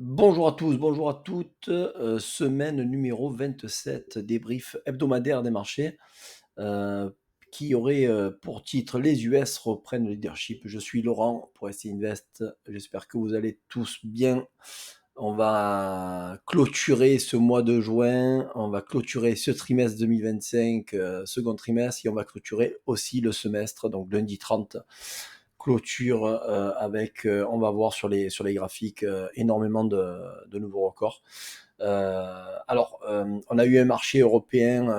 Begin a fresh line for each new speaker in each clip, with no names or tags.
Bonjour à tous, bonjour à toutes, semaine numéro 27, débrief hebdomadaire des marchés, heu, qui aurait, pour titre: «Les US reprennent le leadership». Je suis Laurent pour SC Invest, j'espère que vous allez tous bien. On va clôturer ce mois de juin, on va clôturer ce trimestre 2025, second trimestre et on va clôturer aussi le semestre, donc lundi 30 clôture avec, on va voir sur les graphiques, énormément de nouveaux records. On a eu un marché européen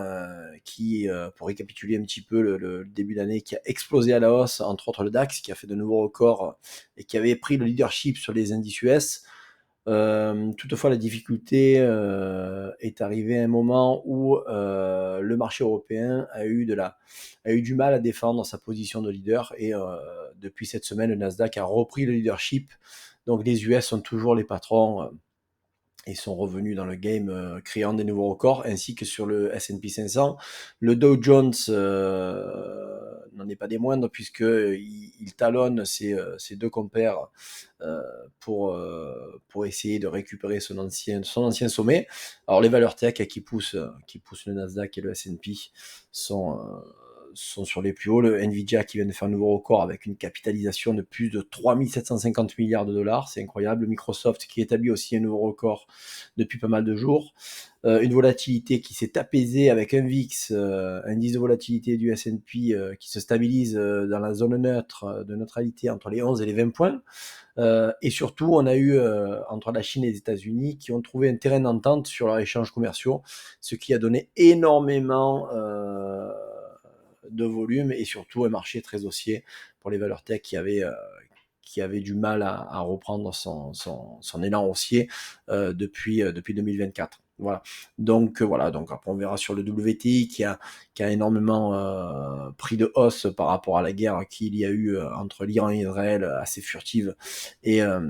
qui, pour récapituler un petit peu le début d'année, qui a explosé à la hausse, entre autres le DAX, qui a fait de nouveaux records et qui avait pris le leadership sur les indices US. Toutefois, la difficulté est arrivée à un moment où le marché européen a eu du mal à défendre sa position de leader et depuis cette semaine, le Nasdaq a repris le leadership. Donc les US sont toujours les patrons et sont revenus dans le game, créant des nouveaux records, ainsi que sur le S&P 500. Le Dow Jones n'en est pas des moindres, puisqu'il talonne ses deux compères euh, pour essayer de récupérer son ancien sommet. Alors les valeurs tech qui poussent le Nasdaq et le S&P sont, euh, sont sur les plus hauts. Le Nvidia qui vient de faire un nouveau record avec une capitalisation de plus de 3750 milliards de dollars, c'est incroyable. Microsoft qui établit aussi un nouveau record depuis pas mal de jours. Une volatilité qui s'est apaisée avec un VIX, indice de volatilité du S&P qui se stabilise dans la zone neutre de neutralité entre les 11 et les 20 points. Et surtout, on a eu entre la Chine et les États-Unis qui ont trouvé un terrain d'entente sur leurs échanges commerciaux, ce qui a donné énormément de volume et surtout un marché très haussier pour les valeurs tech qui avait du mal à reprendre son élan haussier depuis 2024. Voilà. Donc après on verra sur le WTI qui a énormément pris de hausse par rapport à la guerre qu'il y a eu entre l'Iran et Israël, assez furtive, et, euh,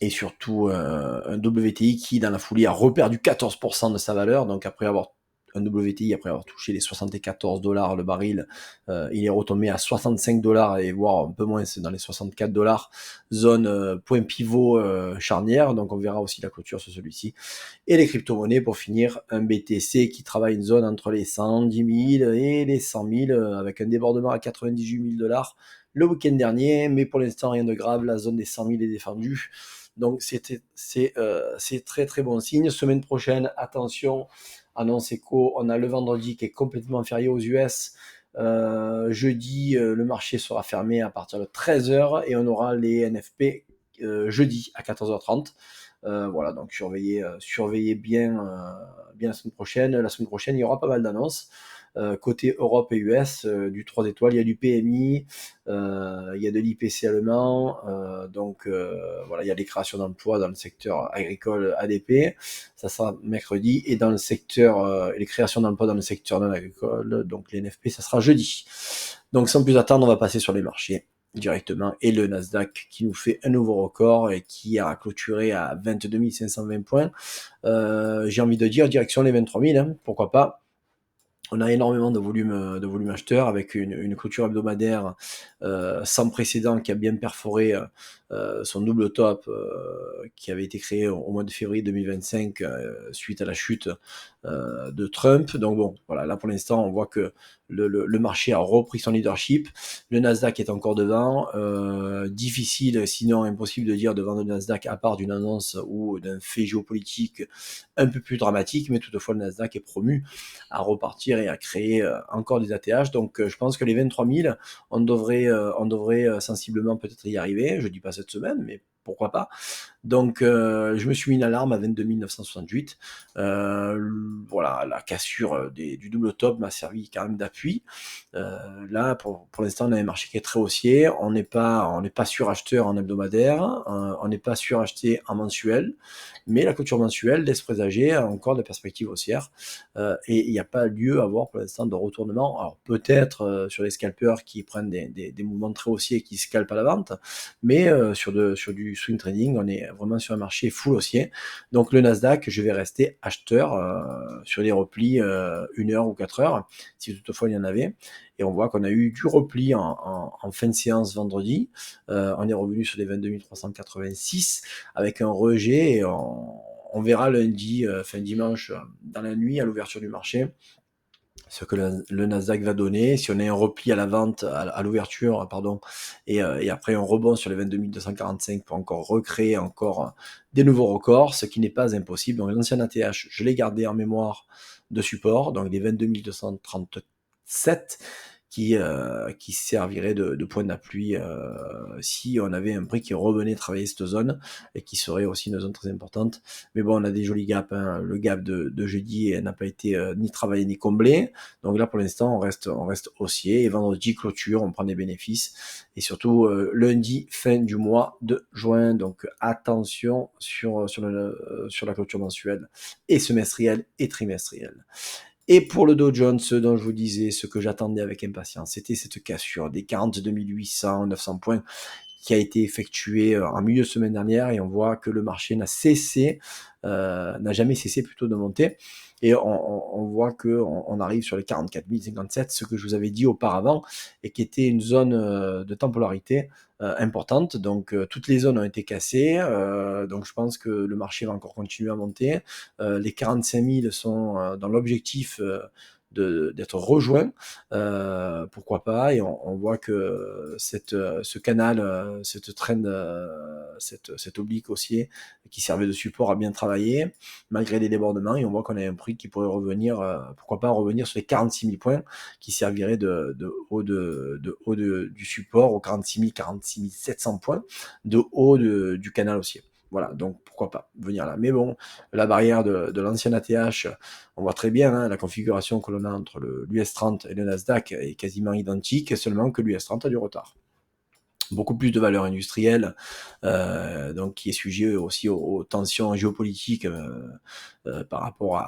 et surtout un WTI qui dans la foulée a reperdu 14% de sa valeur. Donc un WTI après avoir touché les 74 dollars le baril, il est retombé à 65 dollars et voire un peu moins, c'est dans les 64 dollars, zone point pivot charnière. Donc on verra aussi la clôture sur celui-ci. Et les crypto-monnaies pour finir, un BTC qui travaille une zone entre les 110 000 et les 100 000 avec un débordement à 98 000 dollars le week-end dernier, mais pour l'instant rien de grave, la zone des 100 000 est défendue. Donc c'est très très bon signe. Semaine prochaine, attention, annonce éco, on a le vendredi qui est complètement férié aux US. Jeudi, le marché sera fermé à partir de 13h et on aura les NFP jeudi à 14h30. Voilà, donc surveillez bien la semaine prochaine. La semaine prochaine, il y aura pas mal d'annonces. Côté Europe et US, du 3 étoiles, il y a du PMI, il y a de l'IPC allemand, voilà, il y a des créations d'emplois dans le secteur agricole ADP, ça sera mercredi, et dans le secteur, les créations d'emplois dans le secteur non agricole, donc les NFP, ça sera jeudi. Donc sans plus attendre, on va passer sur les marchés directement, et le Nasdaq qui nous fait un nouveau record et qui a clôturé à 22 520 points. J'ai envie de dire direction les 23 000, hein, pourquoi pas. On a énormément de volume acheteur avec une clôture hebdomadaire sans précédent qui a bien perforé son double top qui avait été créé au mois de février 2025 suite à la chute de Trump. Donc bon, voilà, là pour l'instant, on voit que le marché a repris son leadership. Le Nasdaq est encore devant. Difficile, sinon impossible de dire devant le Nasdaq à part d'une annonce ou d'un fait géopolitique un peu plus dramatique, mais toutefois le Nasdaq est promu à repartir et à créer encore des ATH. Donc je pense que les 23 000, on devrait sensiblement peut-être y arriver. Je dis pas cette semaine, mais pourquoi pas. Donc je me suis mis une alarme à 22 968. Voilà, la cassure du double top m'a servi quand même d'appui. Là, pour l'instant, on a un marché qui est très haussier. On n'est pas suracheteur en hebdomadaire, on n'est pas suracheté en mensuel, mais la clôture mensuelle laisse présager encore des perspectives haussières. Et il n'y a pas lieu à voir pour l'instant de retournement. Alors peut-être sur les scalpers qui prennent des mouvements très haussiers et qui scalpent à la vente, mais sur du swing trading, vraiment sur un marché full haussier. Donc le Nasdaq, je vais rester acheteur sur les replis 1 heure ou 4 heures, si toutefois il y en avait. Et on voit qu'on a eu du repli en fin de séance vendredi. On est revenu sur les 22 386 avec un rejet et on verra lundi, fin dimanche, dans la nuit, à l'ouverture du marché, ce que le Nasdaq va donner, si on a un repli à la vente, à l'ouverture, pardon, et après un rebond sur les 22 245 pour encore recréer encore des nouveaux records, ce qui n'est pas impossible. Donc l'ancien ATH, je l'ai gardé en mémoire de support, donc les 22 237 qui servirait de point d'appui si on avait un prix qui revenait travailler cette zone et qui serait aussi une zone très importante. Mais bon, on a des jolis gaps, hein. Le gap de jeudi n'a pas été ni travaillé ni comblé. Donc là, pour l'instant, on reste haussier. Et vendredi, clôture, on prend des bénéfices. Et surtout, lundi, fin du mois de juin. Donc attention sur la clôture mensuelle et semestrielle et trimestrielle. Et pour le Dow Jones, ce dont je vous disais, ce que j'attendais avec impatience, c'était cette cassure des 42 800, 900 points qui a été effectuée en milieu de semaine dernière, et on voit que le marché n'a jamais cessé plutôt de monter. Et on voit qu'on arrive sur les 44 057, ce que je vous avais dit auparavant, et qui était une zone de temporalité importante. Donc toutes les zones ont été cassées, donc je pense que le marché va encore continuer à monter. Les 45 000 sont dans l'objectif d'être rejoint, pourquoi pas, et on voit que ce canal, cette trend, cette oblique haussier qui servait de support a bien travaillé malgré les débordements, et on voit qu'on a un prix qui pourrait revenir, pourquoi pas revenir sur les 46 000 points qui servirait de haut du support aux 46 000, 46 700 points de haut du canal haussier. Voilà, donc pourquoi pas venir là. Mais bon, la barrière de l'ancien ATH, on voit très bien, hein, la configuration que l'on a entre l'US 30 et le Nasdaq est quasiment identique, seulement que l'US 30 a du retard. Beaucoup plus de valeur industrielle, donc qui est sujet aussi aux tensions géopolitiques par rapport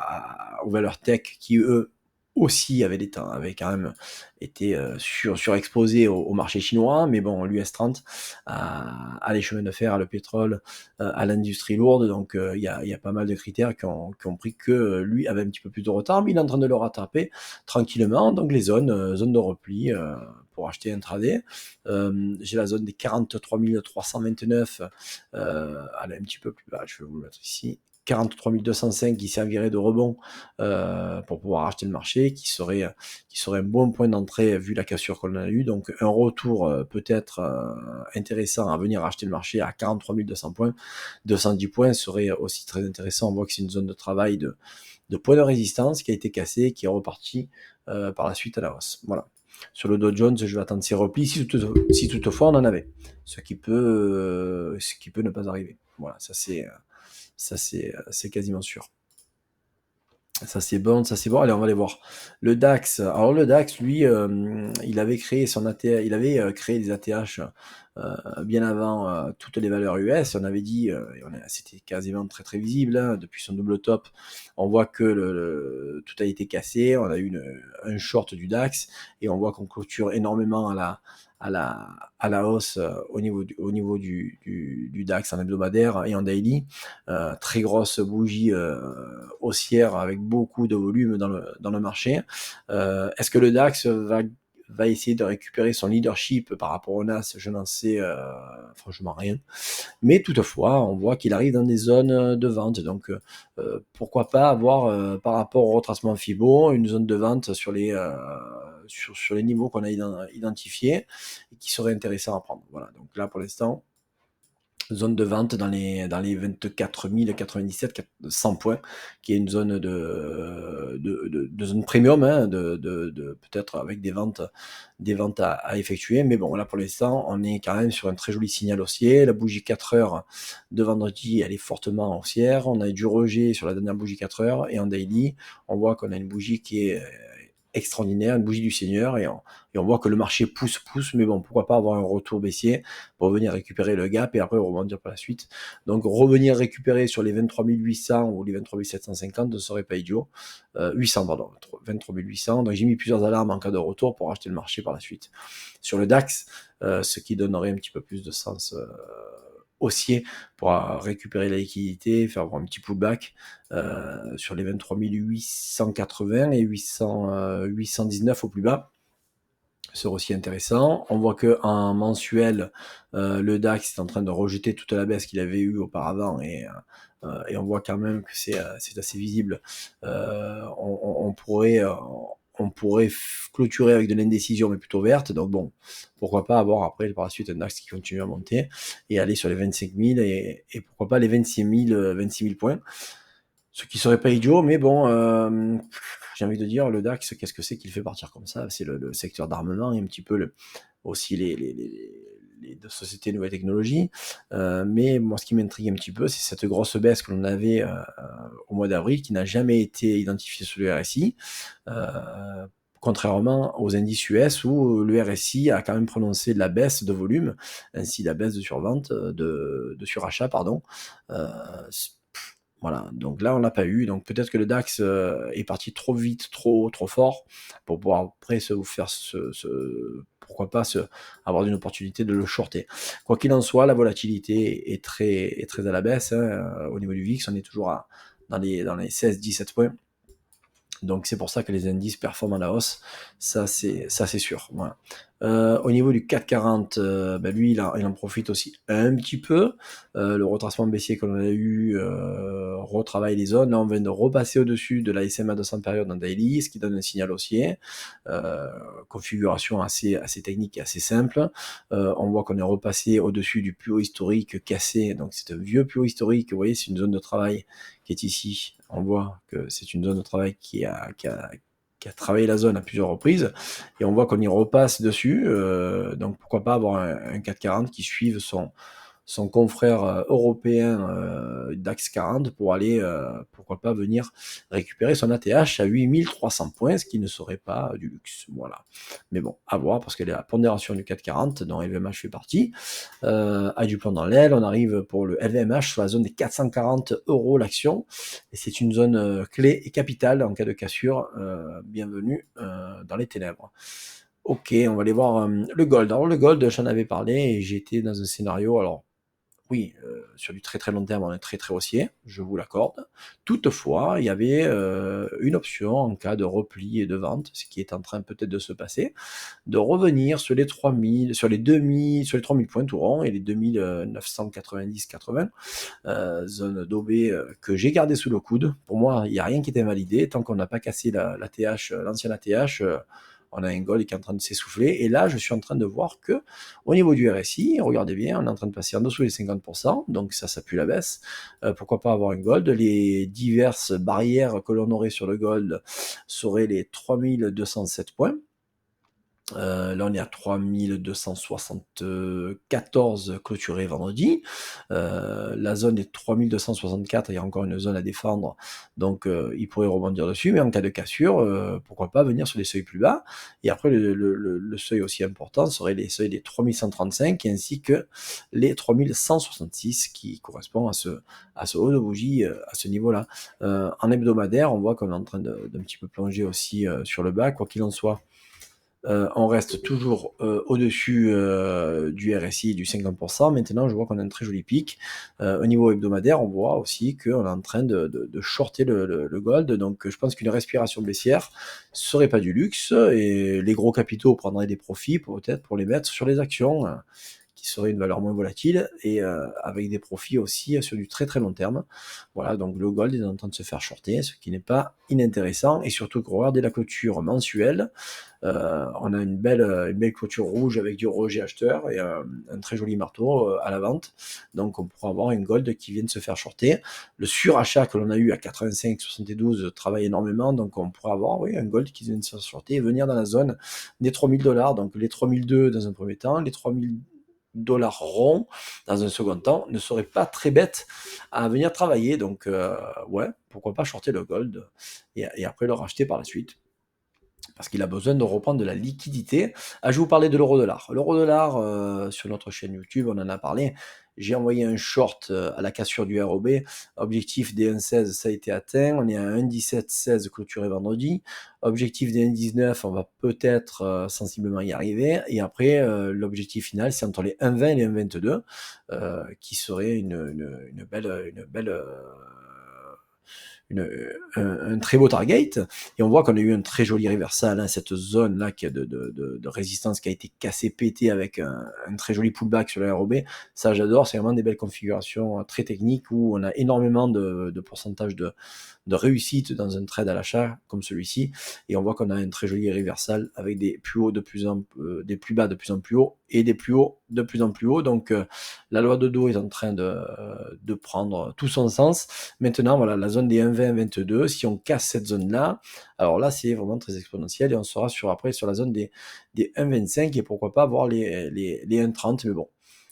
aux valeurs tech qui, eux, aussi avaient quand même été surexposés au marché chinois. Mais bon, l'US 30 a les chemins de fer, a le pétrole, à l'industrie lourde, donc il y a pas mal de critères qui ont pris que lui avait un petit peu plus de retard, mais il est en train de le rattraper tranquillement. Donc les zones de repli pour acheter intraday. J'ai la zone des 43 329, elle est un petit peu plus bas, je vais vous le mettre ici. 43 205 qui servirait de rebond pour pouvoir acheter le marché, qui serait un bon point d'entrée vu la cassure qu'on a eue. Donc un retour peut-être intéressant à venir acheter le marché à 43 200 points. 210 points serait aussi très intéressant. On voit que c'est une zone de travail de point de résistance qui a été cassée, qui est reparti par la suite à la hausse. Voilà. Sur le Dow Jones, je vais attendre ses replis si toutefois on en avait, ce qui peut ne pas arriver. Voilà, ça c'est quasiment sûr. Ça c'est bon, ça c'est bon. Allez, on va aller voir. Le DAX. Alors le DAX, lui, il avait créé son ATH, il avait créé des ATH bien avant toutes les valeurs US. On avait dit, c'était quasiment très très visible, hein, depuis son double top. On voit que tout a été cassé. On a eu un short du DAX et on voit qu'on clôture énormément à la hausse au niveau du DAX en hebdomadaire et en daily. Très grosse bougie haussière avec beaucoup de volume dans le marché. Est-ce que le DAX va essayer de récupérer son leadership par rapport au NAS? Je n'en sais franchement rien. Mais toutefois, on voit qu'il arrive dans des zones de vente. Donc pourquoi pas avoir par rapport au retracement Fibo une zone de vente sur les niveaux qu'on a identifiés et qui serait intéressant à prendre. Voilà, donc là pour l'instant, zone de vente dans les 24 097 100 points, qui est une zone de zone premium, hein, peut-être avec des ventes à effectuer. Mais bon, là pour l'instant, on est quand même sur un très joli signal haussier. La bougie 4 heures de vendredi, elle est fortement haussière. On a du rejet sur la dernière bougie 4 heures, et en daily, on voit qu'on a une bougie qui est extraordinaire, une bougie du Seigneur, et on voit que le marché pousse, mais bon, pourquoi pas avoir un retour baissier pour venir récupérer le gap et après rebondir par la suite. Donc revenir récupérer sur les 23 800 ou les 23 750 ne serait pas idiot. 800, pardon, 23 800. Donc j'ai mis plusieurs alarmes en cas de retour pour acheter le marché par la suite. Sur le DAX, ce qui donnerait un petit peu plus de sens haussier pour récupérer la liquidité, faire avoir un petit pullback sur les 23 880 et 819 au plus bas. C'est aussi intéressant. On voit que en mensuel, le DAX est en train de rejeter toute la baisse qu'il avait eue auparavant et on voit quand même que c'est assez visible. On pourrait clôturer avec de l'indécision, mais plutôt verte. Donc bon, pourquoi pas avoir après par la suite un DAX qui continue à monter et aller sur les 25 000 et pourquoi pas les 26 000 points. Ce qui serait pas idiot, mais bon, j'ai envie de dire, le DAX, qu'est-ce que c'est qu'il fait partir comme ça? C'est le secteur d'armement et un petit peu aussi les sociétés nouvelles technologies. Mais moi, ce qui m'intrigue un petit peu, c'est cette grosse baisse que l'on avait au mois d'avril, qui n'a jamais été identifiée sur le RSI. Contrairement aux indices US où le RSI a quand même prononcé de la baisse de volume, ainsi la baisse de survente, de surachat, pardon. Voilà, donc là on l'a pas eu, donc peut-être que le DAX est parti trop vite, trop fort pour pouvoir après pourquoi pas avoir une opportunité de le shorter. Quoi qu'il en soit, la volatilité est très à la baisse, hein. Au niveau du VIX, on est toujours dans les 16-17 points. Donc c'est pour ça que les indices performent à la hausse, ça c'est sûr. Voilà. Au niveau du CAC 40, lui il en profite aussi un petit peu. Le retracement baissier que l'on a eu retravaille les zones. Là on vient de repasser au-dessus de la SMA 200 période en daily, ce qui donne un signal haussier. Configuration assez technique et assez simple. On voit qu'on est repassé au-dessus du plus haut historique cassé, donc c'est un vieux plus haut historique. Vous voyez, c'est une zone de travail qui est ici. On voit que c'est une zone de travail qui a travaillé la zone à plusieurs reprises, et on voit qu'on y repasse dessus, donc pourquoi pas avoir un CAC 40 qui suive son confrère européen DAX 40 pour aller, pourquoi pas venir récupérer son ATH à 8300 points, ce qui ne serait pas du luxe. Voilà. Mais bon, à voir, parce que la pondération du CAC 40, dont LVMH fait partie, a du plomb dans l'aile. On arrive pour le LVMH sur la zone des 440 € l'action, et c'est une zone clé et capitale en cas de cassure. Bienvenue dans les ténèbres. Ok, on va aller voir le gold. Alors le gold, j'en avais parlé et j'étais dans un scénario, alors oui, sur du très long terme, on est très haussier, je vous l'accorde. Toutefois, il y avait une option en cas de repli et de vente, ce qui est en train peut-être de se passer, de revenir sur les 3000, sur les 3000 points tout rond et les 2990-80, zone d'OB que j'ai gardé sous le coude. Pour moi, il n'y a rien qui est invalidé, tant qu'on n'a pas cassé l'ancienne ATH, on a un gold qui est en train de s'essouffler, et là je suis en train de voir que au niveau du RSI, regardez bien, on est en train de passer en dessous des 50%, donc ça pue la baisse. Pourquoi pas avoir un gold? Les diverses barrières que l'on aurait sur le gold seraient les 3207 points. Là, on est à 3274 clôturés vendredi. La zone est 3264, il y a encore une zone à défendre, donc il pourrait rebondir dessus, mais en cas de cassure, pourquoi pas venir sur des seuils plus bas. Et après, le seuil aussi important serait les seuils des 3135 ainsi que les 3166 qui correspondent à ce haut de bougie, à ce niveau-là. En hebdomadaire, on voit qu'on est en train d'un petit peu plonger aussi sur le bas, quoi qu'il en soit. On reste toujours au-dessus du RSI du 50%. Maintenant, je vois qu'on a un très joli pic. Au niveau hebdomadaire, on voit aussi qu'on est en train de shorter le gold. Donc, je pense qu'une respiration baissière serait pas du luxe, et les gros capitaux prendraient des profits peut-être pour les mettre sur les actions, qui serait une valeur moins volatile et avec des profits aussi sur du très long terme. Voilà, donc le gold est en train de se faire shorter, ce qui n'est pas inintéressant, et surtout que regardez la clôture mensuelle. On a une belle clôture rouge avec du rejet acheteur et un très joli marteau à la vente. Donc on pourra avoir une gold qui vient de se faire shorter. Le surachat que l'on a eu à 85-72 travaille énormément, donc on pourra avoir un gold qui vient de se faire shorter et venir dans la zone des $3000, donc les 3002 dans un premier temps, les 3000 dollars ronds dans un second temps, ne serait pas très bête à venir travailler. Donc ouais, pourquoi pas shorter le gold et après le racheter par la suite. parce qu'il a besoin de reprendre de la liquidité. Ah, je vais vous parler de l'euro-dollar. L'euro-dollar, sur notre chaîne YouTube, on en a parlé. J'ai envoyé un short à la cassure du ROB. Objectif des 1,16, ça a été atteint. On est à 1,1716 clôturé vendredi. Objectif des 1,19, on va peut-être sensiblement y arriver. Et après, l'objectif final, c'est entre les 1,20 et les 1,22, qui serait une belle un très beau target. Et on voit qu'on a eu un très joli reversal, hein, cette zone-là de résistance qui a été cassée, pétée avec un très joli pullback sur le ROB. Ça, j'adore. C'est vraiment des belles configurations très techniques où on a énormément de pourcentage de réussite dans un trade à l'achat comme celui-ci. Et on voit qu'on a un très joli reversal avec des plus hauts des plus bas de plus en plus haut et des plus hauts de plus en plus haut. Donc, la loi de dos est en train de prendre tout son sens. Maintenant, voilà, la zone des 1,20, 22, si on casse cette zone-là, alors là, c'est vraiment très exponentiel et on sera après sur la zone des 1,25 et pourquoi pas voir les 1,30, mais bon,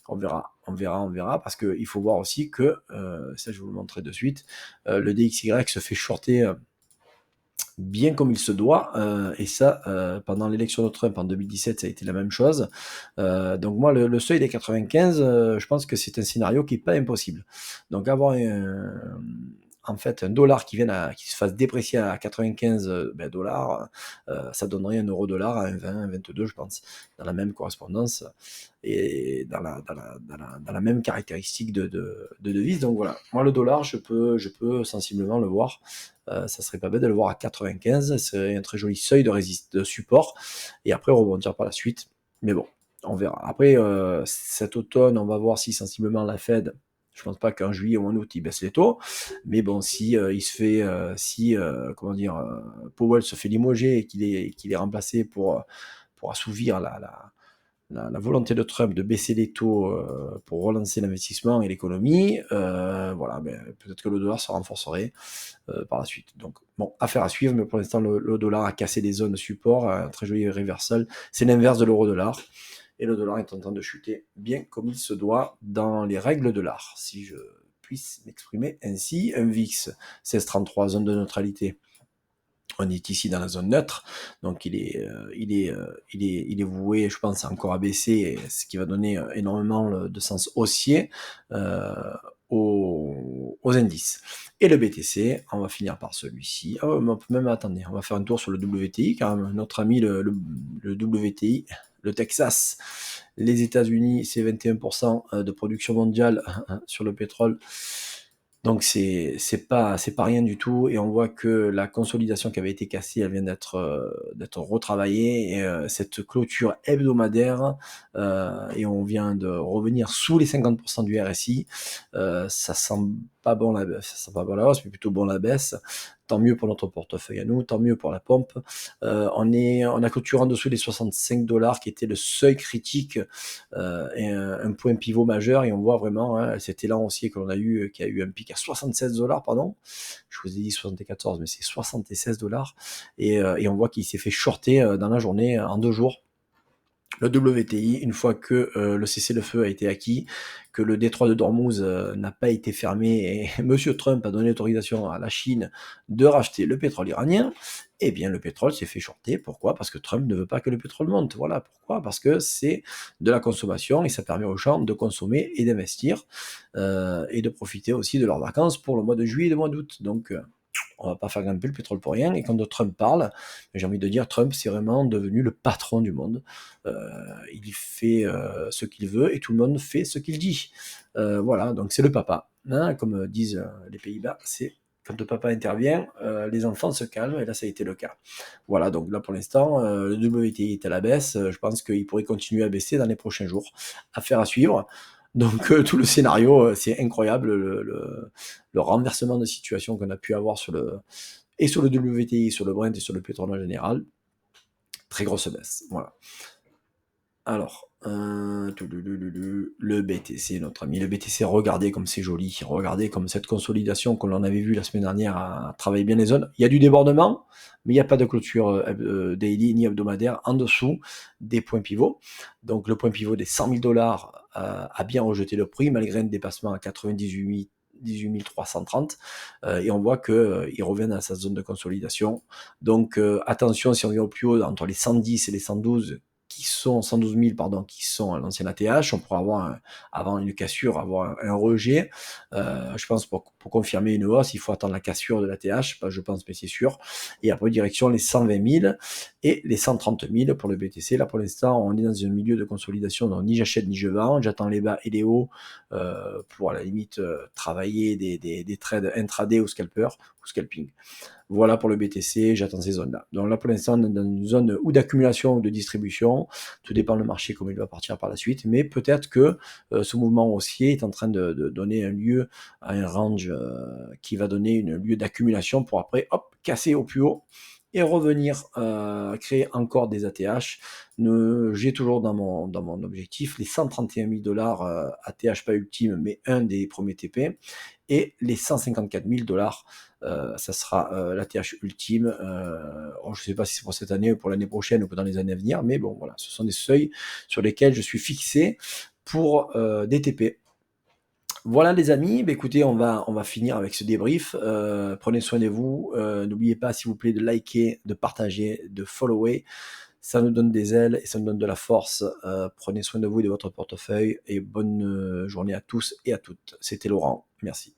on verra, parce qu'il faut voir aussi que, ça je vais vous le montrer de suite, le DXY se fait shorter bien comme il se doit, et ça, pendant l'élection de Trump en 2017, ça a été la même chose. Donc moi, le seuil des 95, je pense que c'est un scénario qui n'est pas impossible. Donc avoir en fait un dollar qui se fasse déprécier à 95 dollars, ça donnerait un euro-dollar à 1,20, 1,22, je pense, dans la même correspondance et dans la même caractéristique de devise. Donc voilà, moi le dollar, je peux sensiblement le voir. Ça serait pas bête de le voir à 95, c'est un très joli seuil de support, et après rebondir par la suite. Mais bon, on verra. Après, cet automne, on va voir si sensiblement la Fed, je pense pas qu'en juillet ou en août, il baisse les taux, mais bon, si comment dire, Powell se fait limoger et qu'il est remplacé pour assouvir la volonté de Trump de baisser les taux pour relancer l'investissement et l'économie, voilà, peut-être que le dollar se renforcerait par la suite. Donc, bon, affaire à suivre, mais pour l'instant, le dollar a cassé des zones de support, un très joli reversal. C'est l'inverse de l'euro-dollar. Et le dollar est en train de chuter bien comme il se doit dans les règles de l'art, si je puisse m'exprimer ainsi. Un VIX 1633, zone de neutralité. On est ici dans la zone neutre, donc il est voué, je pense, encore à baisser, ce qui va donner énormément de sens haussier aux indices. Et le BTC, on va finir par celui-ci. Oh, même attendez, on va faire un tour sur le WTI, quand même. Notre ami le WTI, le Texas, les États-Unis, c'est 21% de production mondiale sur le pétrole. Donc c'est pas rien du tout, et on voit que la consolidation qui avait été cassée, elle vient d'être retravaillée, et cette clôture hebdomadaire, et on vient de revenir sous les 50% du RSI. Ça sent pas bon la hausse, mais plutôt bon la baisse. Tant mieux pour notre portefeuille à nous, tant mieux pour la pompe. On a clôturé en dessous des 65 dollars qui était le seuil critique, et un point pivot majeur, et on voit vraiment cet élan haussier que l'on a eu, qui a eu un pic à 76 dollars, pardon. Je vous ai dit 74, mais c'est 76 dollars, et on voit qu'il s'est fait shorter dans la journée en 2 jours. Le WTI, une fois que le cessez-le-feu a été acquis, que le détroit de Dormouz n'a pas été fermé, et Monsieur Trump a donné l'autorisation à la Chine de racheter le pétrole iranien, eh bien le pétrole s'est fait shorter. Pourquoi? Parce que Trump ne veut pas que le pétrole monte. Voilà pourquoi. Parce que c'est de la consommation et ça permet aux gens de consommer et d'investir, et de profiter aussi de leurs vacances pour le mois de juillet et le mois d'août. Donc on va pas faire grimper le pétrole pour rien. Et quand Trump parle, j'ai envie de dire, Trump, c'est vraiment devenu le patron du monde. Il fait ce qu'il veut et tout le monde fait ce qu'il dit. Voilà, donc c'est le papa. Hein, comme disent les Pays-Bas, c'est quand le papa intervient, les enfants se calment, et là ça a été le cas. Voilà, donc là pour l'instant, le WTI est à la baisse. Je pense qu'il pourrait continuer à baisser dans les prochains jours. Affaire à suivre. Donc tout le scénario, c'est incroyable, le renversement de situation qu'on a pu avoir sur le WTI, sur le Brent et sur le pétrole en général. Très grosse baisse, voilà. Alors, le BTC, notre ami. Le BTC, regardez comme c'est joli, regardez comme cette consolidation que l'on avait vue la semaine dernière a travaillé bien les zones. Il y a du débordement, mais il n'y a pas de clôture daily ni hebdomadaire en dessous des points pivots. Donc le point pivot des 100 000 dollars a bien rejeté le prix, malgré un dépassement à 98 18 330 et on voit qu'il revient dans sa zone de consolidation. Donc attention, si on vient au plus haut, entre les 110 et les 112, 112 000 pardon, qui sont à l'ancienne ATH, on pourra avoir avant une cassure, avoir un rejet. Je pense pour confirmer une hausse, il faut attendre la cassure de l'ATH, pas je pense, mais c'est sûr. Et après, direction les 120 000 et les 130 000 pour le BTC. Là, pour l'instant, on est dans un milieu de consolidation, donc ni j'achète ni je vends. J'attends les bas et les hauts pour, à la limite, travailler des trades intraday ou scalper ou scalping. Voilà pour le BTC, j'attends ces zones-là. Donc là, pour l'instant, on est dans une zone ou d'accumulation ou de distribution. Tout dépend le marché, comment il va partir par la suite. Mais peut-être que ce mouvement haussier est en train de donner un lieu à un range qui va donner un lieu d'accumulation pour après, hop, casser au plus haut et revenir créer encore des ATH. J'ai toujours dans mon objectif les 131 000 $, ATH pas ultime, mais un des premiers TP, et les 154 000 $, ça sera l'ATH ultime. Je ne sais pas si c'est pour cette année ou pour l'année prochaine ou dans les années à venir, mais bon, voilà, ce sont des seuils sur lesquels je suis fixé pour des TP. Voilà les amis, bah, écoutez, on va finir avec ce débrief. Prenez soin de vous. N'oubliez pas, s'il vous plaît, de liker, de partager, de follower. Ça nous donne des ailes et ça nous donne de la force. Prenez soin de vous et de votre portefeuille. Et bonne journée à tous et à toutes. C'était Laurent. Merci.